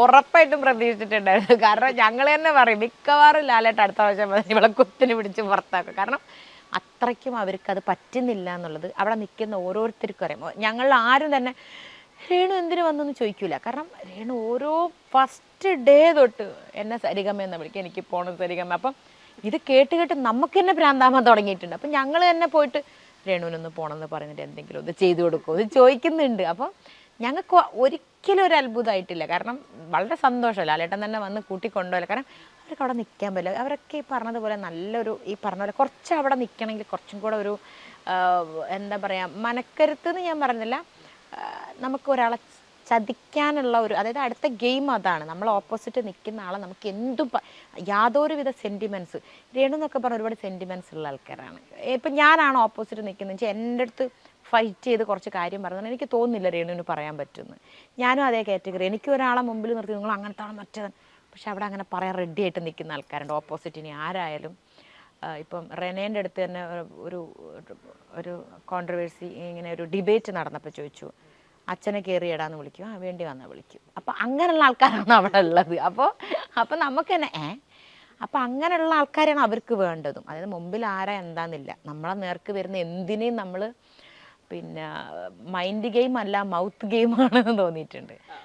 ഉറപ്പായിട്ടും പ്രതീക്ഷിച്ചിട്ടുണ്ടായിരുന്നു. കാരണം ഞങ്ങൾ തന്നെ പറയും മിക്കവാറും ലാലേട്ടൻ അടുത്ത പ്രാവശ്യം ഇവളെ കുത്തിന് പിടിച്ച് പുറത്താക്കും. കാരണം അത്രയ്ക്കും അവർക്കത് പറ്റുന്നില്ല എന്നുള്ളത് അവിടെ നിൽക്കുന്ന ഓരോരുത്തർക്കും അറിയാം. ഞങ്ങൾ ആരും തന്നെ രേണു എന്തിനു വന്നെന്ന് ചോദിക്കൂല. കാരണം രേണു ഓരോ ഫസ്റ്റ് ഡേ തൊട്ട് എന്നെ സരിഗമ എന്ന് വിളിക്കുക, എനിക്ക് പോകണം സരിഗമ. അപ്പം ഇത് കേട്ട് കേട്ട് നമുക്ക് തന്നെ ഭ്രാന്താമം തുടങ്ങിയിട്ടുണ്ട്. അപ്പം ഞങ്ങൾ തന്നെ പോയിട്ട് രേണുവിനൊന്ന് പോകണമെന്ന് പറഞ്ഞിട്ട് എന്തെങ്കിലും ഒന്ന് ചെയ്തു കൊടുക്കുമോ ഇത് ചോദിക്കുന്നുണ്ട്. അപ്പം ഞങ്ങൾക്ക് ഒരിക്കലും ഒരു അത്ഭുതമായിട്ടില്ല. കാരണം വളരെ സന്തോഷമല്ല ലാലേട്ടൻ തന്നെ വന്ന് കൂട്ടിക്കൊണ്ടുപോയില്ല. കാരണം അവർക്ക് അവിടെ നിൽക്കാൻ പറ്റില്ല. അവരൊക്കെ ഈ പറഞ്ഞതുപോലെ നല്ലൊരു ഈ പറഞ്ഞ പോലെ കുറച്ച് അവിടെ നിൽക്കണമെങ്കിൽ കുറച്ചും കൂടെ ഒരു എന്താ പറയുക മനക്കരുത്ത് എന്ന് ഞാൻ പറഞ്ഞില്ല. നമുക്ക് ഒരാളെ ചതിക്കാനുള്ള ഒരു, അതായത് അടുത്ത ഗെയിം അതാണ്. നമ്മൾ ഓപ്പോസിറ്റ് നിൽക്കുന്ന ആളെ നമുക്ക് എന്തും യാതൊരുവിധ സെൻറ്റിമെൻറ്റ്സ്, രേണു എന്നൊക്കെ പറഞ്ഞ ഒരുപാട് സെൻറ്റിമെൻറ്റ്സ് ഉള്ള ആൾക്കാരാണ്. ഇപ്പം ഞാനാണ് ഓപ്പോസിറ്റ് നിൽക്കുന്നത് വെച്ചാൽ എൻ്റെ അടുത്ത് ഫൈറ്റ് ചെയ്ത് കുറച്ച് കാര്യം പറഞ്ഞാൽ എനിക്ക് തോന്നുന്നില്ല രേണുവിന് പറയാൻ പറ്റുമെന്ന്. ഞാനും അതേ കാറ്റഗറി. എനിക്ക് ഒരാളെ മുമ്പിൽ നിർത്തി നിങ്ങൾ അങ്ങനത്തെ ആൾ മറ്റേതാണ്, പക്ഷെ അവിടെ അങ്ങനെ പറയാൻ റെഡി ആയിട്ട് നിൽക്കുന്ന ആൾക്കാരുണ്ട് ഓപ്പോസിറ്റിന് ആരായാലും. ഇപ്പം റെനേൻ്റെ അടുത്ത് തന്നെ ഒരു ഒരു കോൺട്രവേഴ്സി, ഇങ്ങനെ ഒരു ഡിബേറ്റ് നടന്നപ്പോൾ ചോദിച്ചു അച്ഛനെ കയറിയിടാന്ന് വിളിക്കും, ആ വേണ്ടി വന്നാൽ വിളിക്കും. അപ്പം അങ്ങനെയുള്ള ആൾക്കാരാണ് അവിടെ ഉള്ളത്. അപ്പോൾ നമുക്ക് തന്നെ അപ്പം അങ്ങനെയുള്ള ആൾക്കാരാണ് അവർക്ക് വേണ്ടതും. അതായത് മുമ്പിൽ ആരാ എന്താന്നില്ല, നമ്മളെ നേർക്ക് വരുന്ന എന്തിനേയും നമ്മൾ പിന്നെ മൈൻഡ് ഗെയിം അല്ല മൗത്ത് ഗെയിമാണെന്ന് തോന്നിയിട്ടുണ്ട്.